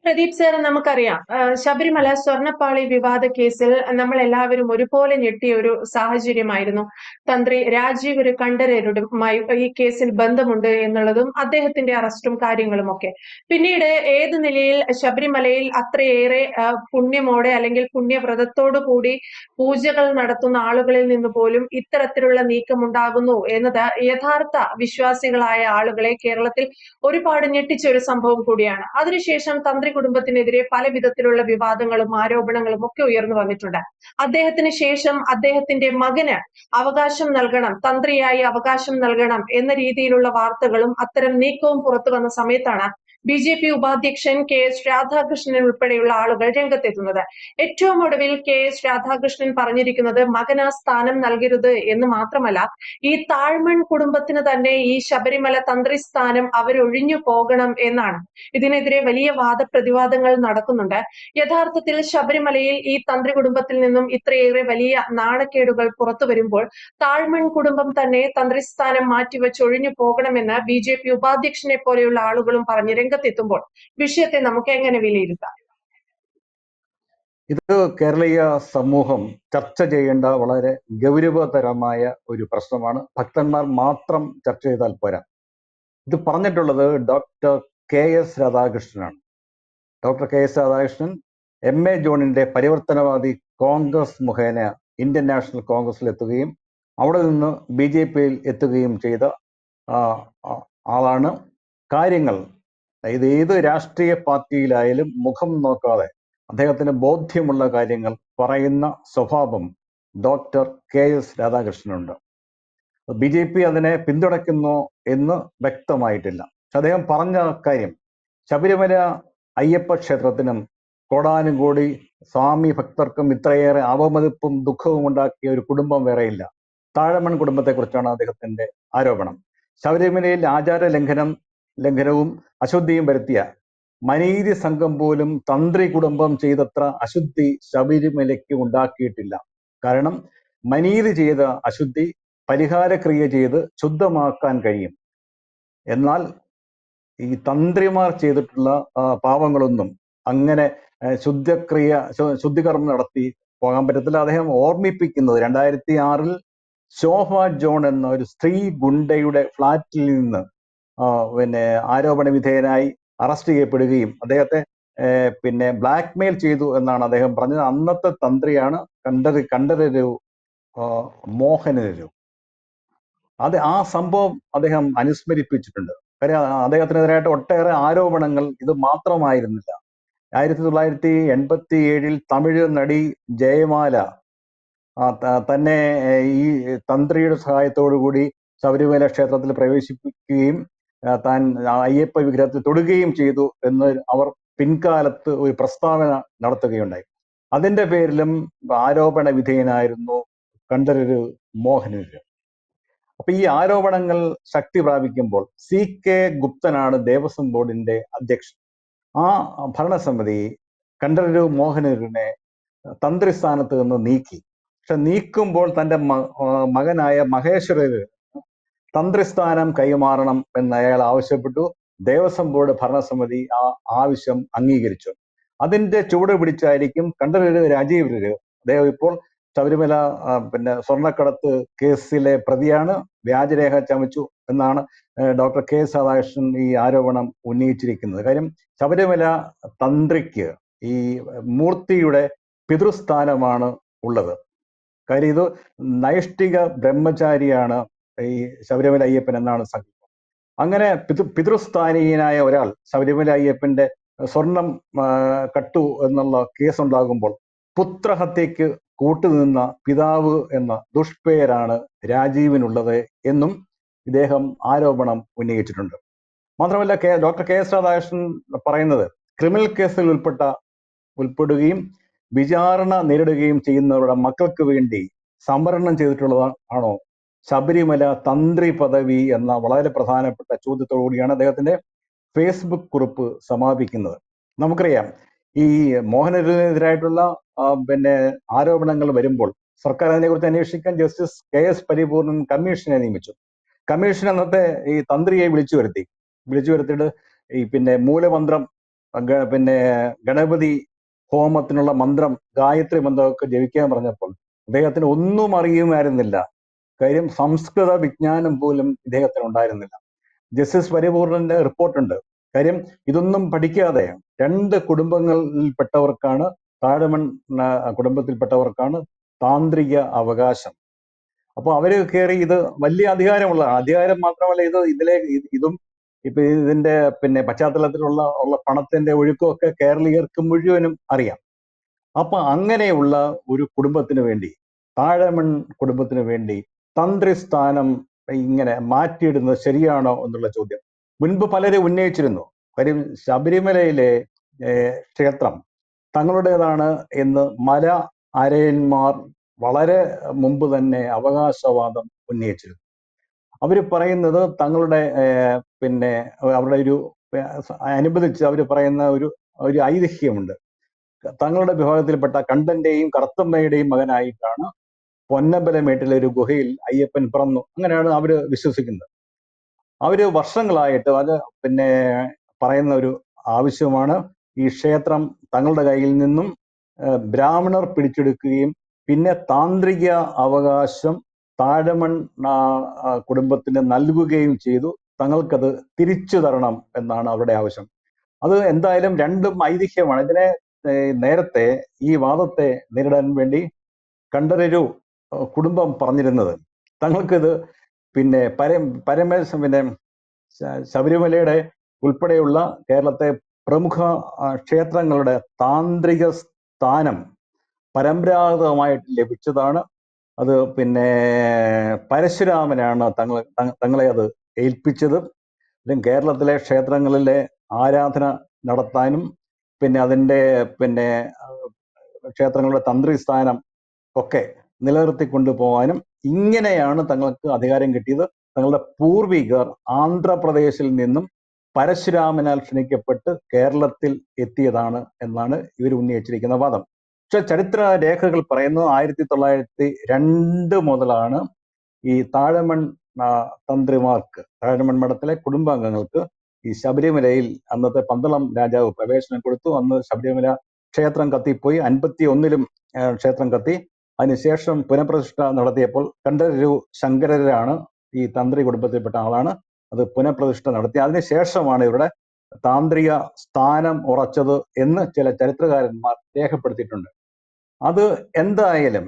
Pradeep sir, നമുക്കറിയാം ശബരിമല സ്വർണ്ണപ്പാളി വിവാദ കേസിൽ നമ്മൾ എല്ലാവരും ഒരുപോലെ ഞെട്ടിയ ഒരു സാഹചര്യമായിരുന്നു. തന്ത്രി രാജീവ് കണ്ഠരരുമായി ഈ കേസിൽ ബന്ധമുണ്ട് എന്നുള്ളതും അദ്ദേഹത്തിന്റെ അറസ്റ്റും കാര്യങ്ങളുമൊക്കെ. പിന്നീട് ഏത് നിലയിൽ ശബരിമലയിൽ അത്രയേറെ പുണ്യമോടെ അല്ലെങ്കിൽ പുണ്യവ്രതത്തോടു കൂടി പൂജകൾ നടത്തുന്ന ആളുകളിൽ നിന്ന് പോലും ഇത്തരത്തിലുള്ള നീക്കമുണ്ടാകുന്നു എന്നത് യഥാർത്ഥ വിശ്വാസികളായ ആളുകളെ കേരളത്തിൽ ഒരുപാട് ഞെട്ടിച്ച ഒരു സംഭവം കൂടിയാണ്. അതിനുശേഷം തന്ത്രി കുടുംബത്തിനെതിരെ പല വിധത്തിലുള്ള വിവാദങ്ങളും ആരോപണങ്ങളും ഒക്കെ ഉയർന്നു വന്നിട്ടുണ്ട്. അദ്ദേഹത്തിന് ശേഷം അദ്ദേഹത്തിന്റെ മകന് അവകാശം നൽകണം, തന്ത്രിയായി അവകാശം നൽകണം എന്ന രീതിയിലുള്ള വാർത്തകളും അത്തരം നീക്കവും പുറത്തു വന്ന സമയത്താണ് ബി.ജെ.പി. ഉപാധ്യക്ഷൻ കെ.എസ്. രാധാകൃഷ്ണൻ ഉൾപ്പെടെയുള്ള ആളുകൾ രംഗത്തെത്തുന്നത്. ഏറ്റവും ഒടുവിൽ കെ.എസ്. രാധാകൃഷ്ണൻ പറഞ്ഞിരിക്കുന്നത് മകന് സ്ഥാനം നൽകരുത് എന്ന് മാത്രമല്ല, ഈ താഴ്മൺ കുടുംബത്തിന് തന്നെ ഈ ശബരിമല തന്ത്രി സ്ഥാനം അവരൊഴിഞ്ഞു പോകണം എന്നാണ്. ഇതിനെതിരെ വലിയ വാദപ്രതിവാദങ്ങൾ നടക്കുന്നുണ്ട്. യഥാർത്ഥത്തിൽ ശബരിമലയിൽ ഈ തന്ത്രി കുടുംബത്തിൽ നിന്നും ഇത്രയേറെ വലിയ നാണക്കേടുകൾ പുറത്തു വരുമ്പോൾ താഴ്മൺ കുടുംബം തന്നെ തന്ത്രിസ്ഥാനം മാറ്റിവെച്ച് ഒഴിഞ്ഞു പോകണമെന്ന് ബി.ജെ.പി. ഉപാധ്യക്ഷനെ പോലെയുള്ള ആളുകളും പറഞ്ഞ് രംഗത്തെത്തുമ്പോൾ വിഷയത്തെ നമുക്ക് എങ്ങനെ വിലയിരുത്താം? ഇത് കേരളീയ സമൂഹം ചർച്ച ചെയ്യേണ്ട വളരെ ഗൗരവതരമായ ഒരു പ്രശ്നമാണ്. ഭക്തന്മാർ മാത്രം ചർച്ച ചെയ്താൽ പോരാ. ഇത് പറഞ്ഞിട്ടുള്ളത് ഡോക്ടർ കെ എസ് രാധാകൃഷ്ണനാണ്. Doctor K S Radhakrishnan M A. ജോണിന്റെ പരിവർത്തനവാദി കോൺഗ്രസ് മുഖേന ഇന്ത്യൻ നാഷണൽ കോൺഗ്രസിൽ എത്തുകയും അവിടെ നിന്ന് ബി.ജെ.പിയിൽ എത്തുകയും ചെയ്ത ആളാണ്. കാര്യങ്ങൾ ഇത് ഏത് രാഷ്ട്രീയ പാർട്ടിയിലായാലും മുഖം നോക്കാതെ അദ്ദേഹത്തിന് ബോധ്യമുള്ള കാര്യങ്ങൾ പറയുന്ന സ്വഭാവം ഡോക്ടർ കെ എസ് രാധാകൃഷ്ണനുണ്ട്. ബി.ജെ.പി. അതിനെ പിന്തുണയ്ക്കുന്നു എന്ന് വ്യക്തമായിട്ടില്ല. പക്ഷെ അദ്ദേഹം പറഞ്ഞ കാര്യം, ശബരിമല അയ്യപ്പ ക്ഷേത്രത്തിനും കോടാനുകോടി സ്വാമി ഭക്തർക്കും ഇത്രയേറെ അവമതിപ്പും ദുഃഖവും ഉണ്ടാക്കിയ ഒരു കുടുംബം വേറെയില്ല. താഴമൺ കുടുംബത്തെക്കുറിച്ചാണ് അദ്ദേഹത്തിന്റെ ആരോപണം. ശബരിമലയിൽ ആചാര ലംഘനവും അശുദ്ധിയും വരുത്തിയ മനീതി സംഘം പോലും തന്ത്രി കുടുംബം ചെയ്തത്ര അശുദ്ധി ശബരിമലയ്ക്ക് ഉണ്ടാക്കിയിട്ടില്ല. കാരണം മനീതി ചെയ്ത അശുദ്ധി പരിഹാരക്രിയ ചെയ്ത് ശുദ്ധമാക്കാൻ കഴിയും. എന്നാൽ ഈ തന്ത്രിമാർ ചെയ്തിട്ടുള്ള പാവങ്ങളൊന്നും അങ്ങനെ ശുദ്ധികർമ്മം നടത്തി പോകാൻ പറ്റത്തില്ല. അദ്ദേഹം ഓർമ്മിപ്പിക്കുന്നത് 2006 ശോഭ ജോൺ എന്ന ഒരു സ്ത്രീ ഗുണ്ടയുടെ ഫ്ളാറ്റിൽ നിന്ന് ആരോപണ വിധേയനായി അറസ്റ്റ് ചെയ്യപ്പെടുകയും അദ്ദേഹത്തെ ബ്ലാക്ക്മെയിൽ ചെയ്തു എന്നാണ് അദ്ദേഹം പറഞ്ഞത്. അന്നത്തെ തന്ത്രിയാണ് കണ്ഠരരു മോഹനരു. ആ സംഭവം അദ്ദേഹം അനുസ്മരിപ്പിച്ചിട്ടുണ്ട്. കാര്യം അദ്ദേഹത്തിനെതിരായിട്ട് ഒട്ടേറെ ആരോപണങ്ങൾ ഇത് മാത്രമായിരുന്നില്ല. 1987 തമിഴ് നടി ജയമാല തന്നെ ഈ തന്ത്രിയുടെ സഹായത്തോടു കൂടി ശബരിമല ക്ഷേത്രത്തിൽ പ്രവേശിപ്പിക്കുകയും താൻ അയ്യപ്പ വിഗ്രഹത്തിൽ തൊടുകയും ചെയ്തു എന്ന് അവർ പിൻകാലത്ത് ഒരു പ്രസ്താവന നടത്തുകയുണ്ടായി. അതിന്റെ പേരിലും ആരോപണ വിധേയനായിരുന്നു കണ്ഠരര് മോഹനര്. അപ്പൊ ഈ ആരോപണങ്ങൾ ശക്തി പ്രാപിക്കുമ്പോൾ C.K. ഗുപ്തനാണ് ദേവസ്വം ബോർഡിന്റെ അധ്യക്ഷൻ. ആ ഭരണസമിതി കണ്ഠരര് മോഹനരിനെ തന്ത്രിസ്ഥാനത്ത് നിന്ന് നീക്കി. പക്ഷെ നീക്കുമ്പോൾ തന്റെ മകനായ മഹേശ്വരര് തന്ത്രിസ്ഥാനം കൈമാറണം എന്ന് അയാൾ ആവശ്യപ്പെട്ടു. ദേവസ്വം ബോർഡ് ഭരണസമിതി ആ ആവശ്യം അംഗീകരിച്ചു. അതിന്റെ ചുവട് പിടിച്ചായിരിക്കും കണ്ഠരര് രാജീവര്. അദ്ദേഹം ഇപ്പോൾ ശബരിമല സ്വർണ്ണക്കടത്ത് കേസിലെ പ്രതിയാണ്, വ്യാജരേഖ ചമച്ചു എന്നാണ് ഡോക്ടർ കെ എസ് രാധാകൃഷ്ണൻ ഈ ആരോപണം ഉന്നയിച്ചിരിക്കുന്നത്. കാര്യം ശബരിമല തന്ത്രിക്ക് ഈ മൂർത്തിയുടെ പിതൃസ്ഥാനമാണ് ഉള്ളത്. കാര്യം ഇത് നൈഷ്ഠിക ബ്രഹ്മചാരിയാണ് ഈ ശബരിമല അയ്യപ്പൻ എന്നാണ് സങ്കല്പം. അങ്ങനെ പിതൃസ്ഥാനീയനായ ഒരാൾ ശബരിമല അയ്യപ്പന്റെ സ്വർണം കട്ടു എന്നുള്ള കേസുണ്ടാകുമ്പോൾ പുത്രഹത്യക്ക് കൂട്ടുനിന്ന പിതാവ് എന്ന ദുഷ്പേരാണ് രാജീവിനുള്ളത് എന്നും ഇദ്ദേഹം ആരോപണം ഉന്നയിച്ചിട്ടുണ്ട്. മാത്രമല്ല ഡോക്ടർ കെ എസ് രാധാകൃഷ്ണൻ പറയുന്നത് ക്രിമിനൽ കേസിൽ ഉൾപ്പെടുകയും വിചാരണ നേരിടുകയും ചെയ്യുന്നവരുടെ മക്കൾക്ക് വേണ്ടി സംവരണം ചെയ്തിട്ടുള്ളതാണോ ശബരിമല തന്ത്രി പദവി എന്ന വളരെ പ്രധാനപ്പെട്ട ചോദ്യത്തോടുകൂടിയാണ് അദ്ദേഹത്തിന്റെ ഫേസ്ബുക്ക് കുറിപ്പ് സമാപിക്കുന്നത്. നമുക്കറിയാം, ഈ മോഹനരെതിരായിട്ടുള്ള ആരോപണങ്ങൾ വരുമ്പോൾ സർക്കാർ അതിനെക്കുറിച്ച് അന്വേഷിക്കാൻ ജസ്റ്റിസ് K.S. പരിപൂർണൻ കമ്മീഷനെ നിയമിച്ചു. കമ്മീഷൻ അന്നത്തെ ഈ തന്ത്രിയെ വിളിച്ചു വരുത്തിയിട്ട് ഈ മൂലമന്ത്രം പിന്നെ ഗണപതി ഹോമത്തിനുള്ള മന്ത്രം, ഗായത്രി മന്ത്രമൊക്കെ ജപിക്കാൻ പറഞ്ഞപ്പോൾ അദ്ദേഹത്തിന് ഒന്നും അറിയുമായിരുന്നില്ല. കാര്യം സംസ്കൃത വിജ്ഞാനം പോലും ഇദ്ദേഹത്തിന് ഉണ്ടായിരുന്നില്ല. ജസ്റ്റിസ് പരിപൂർണന്റെ റിപ്പോർട്ടുണ്ട്. കാര്യം ഇതൊന്നും പഠിക്കാതെ 2 കുടുംബങ്ങളിൽപ്പെട്ടവർക്കാണ്, താഴമൺ കുടുംബത്തിൽപ്പെട്ടവർക്കാണ് താന്ത്രിക അവകാശം. അപ്പോൾ അവര് കയറി, ഇത് വലിയ അധികാരമുള്ളതാണ്. അധികാരം മാത്രമല്ല, ഇതും ഇപ്പൊ ഇതിന്റെ പിന്നെ പശ്ചാത്തലത്തിലുള്ള പണത്തിന്റെ ഒഴുക്കുമൊക്കെ കേരളീയർക്ക് മുഴുവനും അറിയാം. അപ്പൊ അങ്ങനെയുള്ള ഒരു കുടുംബത്തിന് വേണ്ടി, താഴമൺ കുടുംബത്തിന് വേണ്ടി തന്ത്രി സ്ഥാനം ഇങ്ങനെ മാറ്റിയിടുന്നത് ശരിയാണോ എന്നുള്ള ചോദ്യം മുൻപ് പലരും ഉന്നയിച്ചിരുന്നു. കാര്യം ശബരിമലയിലെ ക്ഷേത്രം തങ്ങളുടേതാണ് എന്ന് മല അരയന്മാർ വളരെ മുമ്പ് തന്നെ അവകാശവാദം ഉന്നയിച്ചിരുന്നു. അവർ പറയുന്നത് തങ്ങളുടെ പിന്നെ അവരുടെ ഒരു അനുബന്ധിച്ച് അവർ പറയുന്ന ഒരു ഐതിഹ്യമുണ്ട്. തങ്ങളുടെ വിഭാഗത്തിൽപ്പെട്ട കണ്ടന്റെയും കറുത്തമ്മയുടെയും മകനായിട്ടാണ് പൊന്നമ്പലമേട്ടിലെ ഒരു ഗുഹയിൽ അയ്യപ്പൻ പിറന്നു. അങ്ങനെയാണ് അവര് വിശ്വസിക്കുന്നത്. അവര് വർഷങ്ങളായിട്ട് അത് പിന്നെ പറയുന്ന ഒരു ആവശ്യമാണ്, ഈ ക്ഷേത്രം തങ്ങളുടെ കയ്യിൽ നിന്നും ബ്രാഹ്മണർ പിടിച്ചെടുക്കുകയും പിന്നെ താന്ത്രിക അവകാശം താഴമൺ കുടുംബത്തിന് നൽകുകയും ചെയ്തു. തങ്ങൾക്കത് തിരിച്ചു തരണം എന്നാണ് അവരുടെ ആവശ്യം. അത് എന്തായാലും രണ്ടും ഐതിഹ്യമാണ്. ഇതിനെ നേരത്തെ ഈ വാദത്തെ നേരിടാൻ വേണ്ടി കണ്ഠരരു കുടുംബം പറഞ്ഞിരുന്നത്, തങ്ങൾക്കിത് പിന്നെ പിന്നെ ശബരിമലയുടെ ഉൾപ്പെടെയുള്ള കേരളത്തെ പ്രമുഖ ക്ഷേത്രങ്ങളുടെ താന്ത്രിക സ്ഥാനം പരമ്പരാഗതമായിട്ട് ലഭിച്ചതാണ്. അത് പിന്നെ പരശുരാമനാണ് തങ്ങളെ അത് ഏൽപ്പിച്ചത്. കേരളത്തിലെ ക്ഷേത്രങ്ങളിലെ ആരാധന നടത്താനും പിന്നെ അതിൻ്റെ പിന്നെ ക്ഷേത്രങ്ങളുടെ തന്ത്രി സ്ഥാനം ഒക്കെ നിലനിർത്തിക്കൊണ്ടു പോകാനും ഇങ്ങനെയാണ് തങ്ങൾക്ക് അധികാരം കിട്ടിയത്. തങ്ങളുടെ പൂർവികർ ആന്ധ്രാപ്രദേശിൽ നിന്നും പരശുരാമനാൽ ക്ഷണിക്കപ്പെട്ട് കേരളത്തിൽ എത്തിയതാണ് എന്നാണ് ഇവർ ഉന്നയിച്ചിരിക്കുന്ന വാദം. പക്ഷെ ചരിത്ര രേഖകൾ പറയുന്നു 1902 മുതലാണ് ഈ താഴമൺ തന്ത്രിമാർക്ക്, താഴമൺ മഠത്തിലെ കുടുംബാംഗങ്ങൾക്ക് ഈ ശബരിമലയിൽ അന്നത്തെ പന്തളം രാജാവ് പ്രവേശനം കൊടുത്തു. അന്ന് ശബരിമല ക്ഷേത്രം കത്തിപ്പോയി. 51-ലും ക്ഷേത്രം കത്തി. അതിനുശേഷം പുനഃപ്രതിഷ്ഠ നടത്തിയപ്പോൾ കണ്ഠരരു ശങ്കരരാണ്, ഈ തന്ത്രി കുടുംബത്തിൽപ്പെട്ട ആളാണ്, അത് പുനഃപ്രതിഷ്ഠ നടത്തി. അതിനുശേഷമാണ് ഇവരുടെ താന്ത്രിക സ്ഥാനം ഉറച്ചത് എന്ന് ചില ചരിത്രകാരന്മാർ രേഖപ്പെടുത്തിയിട്ടുണ്ട്. അത് എന്തായാലും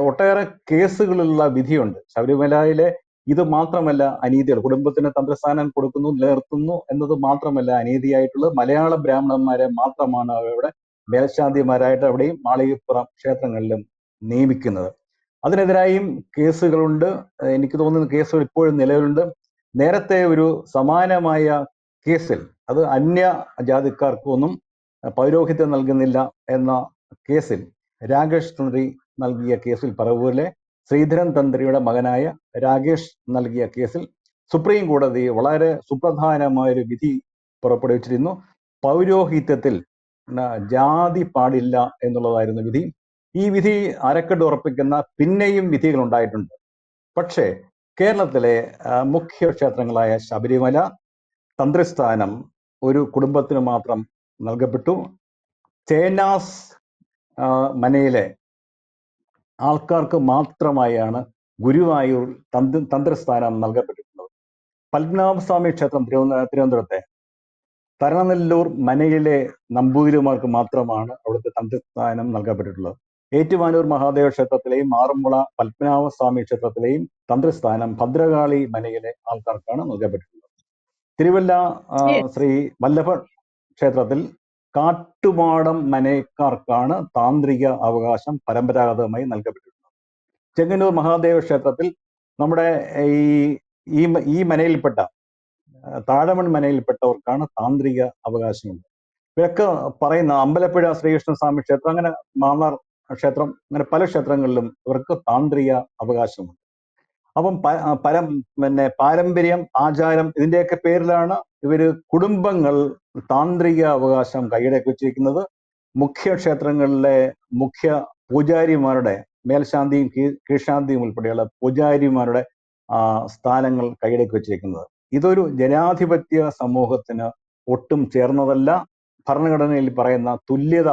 ഒട്ടേറെ കേസുകളിലുള്ള വിധിയുണ്ട്. ശബരിമലയിലെ ഇത് മാത്രമല്ല അനീതികൾ, കുടുംബത്തിന് തന്ത്രസ്ഥാനം കൊടുക്കുന്നു, നിലനിർത്തുന്നു എന്നത് മാത്രമല്ല അനീതിയായിട്ടുള്ളത്. മലയാള ബ്രാഹ്മണന്മാരെ മാത്രമാണ് അവരുടെ മേൽശാന്തിമാരായിട്ട് അവിടെയും മാളികപ്പുറം ക്ഷേത്രങ്ങളിലും നിയമിക്കുന്നത്. അതിനെതിരായും കേസുകളുണ്ട്. എനിക്ക് തോന്നുന്ന കേസുകൾ ഇപ്പോഴും നിലവിലുണ്ട്. നേരത്തെ ഒരു സമാനമായ കേസിൽ, അത് അന്യ ജാതിക്കാർക്കൊന്നും പൗരോഹിത്യം നൽകുന്നില്ല എന്ന കേസിൽ, രാകേഷ് തന്ത്രി നൽകിയ കേസിൽ പറവൂരിലെ ശ്രീധരൻ തന്ത്രിയുടെ മകനായ രാകേഷ് നൽകിയ കേസിൽ സുപ്രീം കോടതി വളരെ സുപ്രധാനമായൊരു വിധി പുറപ്പെടുവിച്ചിരുന്നു. പൗരോഹിത്യത്തിൽ ജാതി പാടില്ല എന്നുള്ളതായിരുന്നു വിധി. ഈ വിധി അരക്കെട്ട് ഉറപ്പിക്കുന്ന പിന്നെയും വിധികൾ ഉണ്ടായിട്ടുണ്ട്. പക്ഷേ കേരളത്തിലെ മുഖ്യ ക്ഷേത്രങ്ങളായ ശബരിമല തന്ത്രിസ്ഥാനം ഒരു കുടുംബത്തിന് മാത്രം നൽകപ്പെട്ടു. ചേനാസ് മനയിലെ ആൾക്കാർക്ക് മാത്രമായാണ് ഗുരുവായൂർ തന്ത്രിസ്ഥാനം നൽകപ്പെട്ടിട്ടുള്ളത്. പത്മനാഭസ്വാമി ക്ഷേത്രം തിരുവനന്തപുരത്തെ തരണനെല്ലൂർ മനയിലെ നമ്പൂതിരിമാർക്ക് മാത്രമാണ് അവിടുത്തെ തന്ത്രിസ്ഥാനം നൽകപ്പെട്ടിട്ടുള്ളത്. ഏറ്റുമാനൂർ മഹാദേവ ക്ഷേത്രത്തിലെയും ആറന്മുള പത്മനാഭസ്വാമി ക്ഷേത്രത്തിലെയും തന്ത്രിസ്ഥാനം ഭദ്രകാളി മനയിലെ ആൾക്കാർക്കാണ് നൽകപ്പെട്ടിട്ടുള്ളത്. തിരുവല്ല ശ്രീ വല്ലഭ ക്ഷേത്രത്തിൽ കാട്ടുമാടം മനക്കാർക്കാണ് താന്ത്രിക അവകാശം പരമ്പരാഗതമായി നൽകപ്പെട്ടിട്ടുള്ളത്. ചെങ്ങന്നൂർ മഹാദേവ ക്ഷേത്രത്തിൽ നമ്മുടെ ഈ മനയിൽപ്പെട്ട താഴമൺ മനയിൽപ്പെട്ടവർക്കാണ് താന്ത്രിക അവകാശമുണ്ട്. ഇവരൊക്കെ പറയുന്ന അമ്പലപ്പുഴ ശ്രീകൃഷ്ണ സ്വാമി ക്ഷേത്രം, അങ്ങനെ മാന്നാർ ക്ഷേത്രം, അങ്ങനെ പല ക്ഷേത്രങ്ങളിലും ഇവർക്ക് താന്ത്രിക അവകാശമുണ്ട്. അപ്പം പിന്നെ പാരമ്പര്യം, ആചാരം, ഇതിന്റെയൊക്കെ പേരിലാണ് ഇവര് കുടുംബങ്ങൾ താന്ത്രിക അവകാശം കൈയടക്കി വെച്ചിരിക്കുന്നത്. മുഖ്യ ക്ഷേത്രങ്ങളിലെ മുഖ്യ പൂജാരിമാരുടെ മേൽശാന്തിയും കീഴ്ശാന്തിയും ഉൾപ്പെടെയുള്ള പൂജാരിമാരുടെ സ്ഥാനങ്ങൾ കൈയടക്കി വെച്ചിരിക്കുന്നത്. ഇതൊരു ജനാധിപത്യ സമൂഹത്തിന് ഒട്ടും ചേർന്നതല്ല. ഭരണഘടനയിൽ പറയുന്ന തുല്യത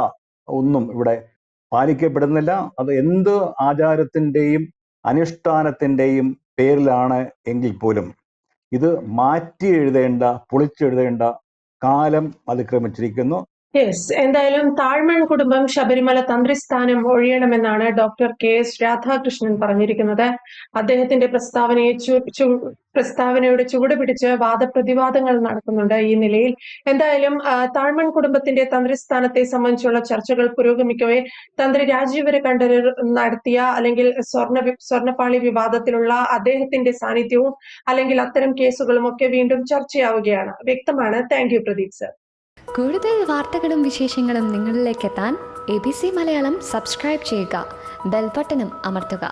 ഒന്നും ഇവിടെ പാലിക്കപ്പെടുന്നില്ല. അത് എന്ത് ആചാരത്തിൻ്റെയും അനുഷ്ഠാനത്തിൻ്റെയും പേരിലാണ് എങ്കിൽ പോലും ഇത് മാറ്റി എഴുതേണ്ട, പൊളിച്ചെഴുതേണ്ട കാലം അതിക്രമിച്ചിരിക്കുന്നു. യെസ്, എന്തായാലും താഴ്മൺ കുടുംബം ശബരിമല തന്ത്രിസ്ഥാനം ഒഴിയണമെന്നാണ് ഡോക്ടർ KS രാധാകൃഷ്ണൻ പറഞ്ഞിരിക്കുന്നത്. അദ്ദേഹത്തിന്റെ പ്രസ്താവനയുടെ ചുവട് പിടിച്ച് വാദപ്രതിവാദങ്ങൾ നടക്കുന്നുണ്ട് ഈ നിലയിൽ. എന്തായാലും താഴ്മൺ കുടുംബത്തിന്റെ തന്ത്രിസ്ഥാനത്തെ സംബന്ധിച്ചുള്ള ചർച്ചകൾ പുരോഗമിക്കവേ തന്ത്രി രാജീവര് കണ്ഠരർ നടത്തിയ അല്ലെങ്കിൽ സ്വർണ്ണപ്പാളി വിവാദത്തിലുള്ള അദ്ദേഹത്തിന്റെ സാന്നിധ്യവും അല്ലെങ്കിൽ അത്തരം കേസുകളും ഒക്കെ വീണ്ടും ചർച്ചയാവുകയാണ്. വ്യക്തമാണ്. Thank you Pradeep sir. കൂടുതൽ വാർത്തകളും വിശേഷങ്ങളും നിങ്ങളിലേക്ക് എത്താൻ ABC മലയാളം സബ്സ്ക്രൈബ് ചെയ്യുക, ബെൽ ബട്ടണും അമർത്തുക.